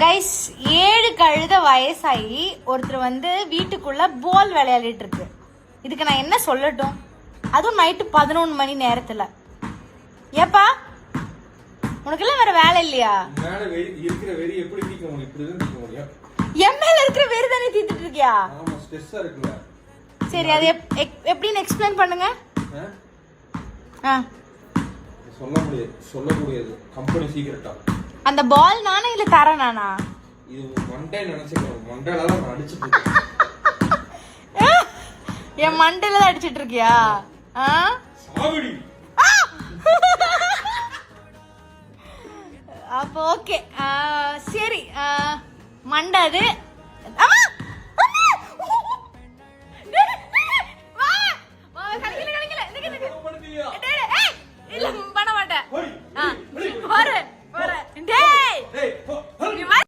Guys 7 கழுத வயசாகி ஒருத்தர் வந்து வீட்டுக்குள்ள பால் விளையாடிட்டு இருக்கு. இதுக்கு நான் என்ன சொல்லட்டும்? அதுவும் நைட்டு 11 மணி நேரத்துல. ஏப்பா உனக்கெல்லாம் வேற வேலை இல்லையா? என் மேல இருக்கிற வெறி தானே தீத்துட்டு இருக்கியா? சரி அது எப்படின்னு எக்ஸ்பிளைன் பண்ணுங்க. சொல்லக்கூடியது கம்பெனி சீக்ரெட்டா. அந்த பால் நானே இல்ல தரேன் நானா? இது மண்டை நினைச்சுக்கோ. மண்டையில தான் நான் அடிச்சிட்டு இருக்கேன். என் மண்டையில தான் அடிச்சிட்டு இருக்கியா? சாவடி. அப்போ ஓகே சரி மண்டை அது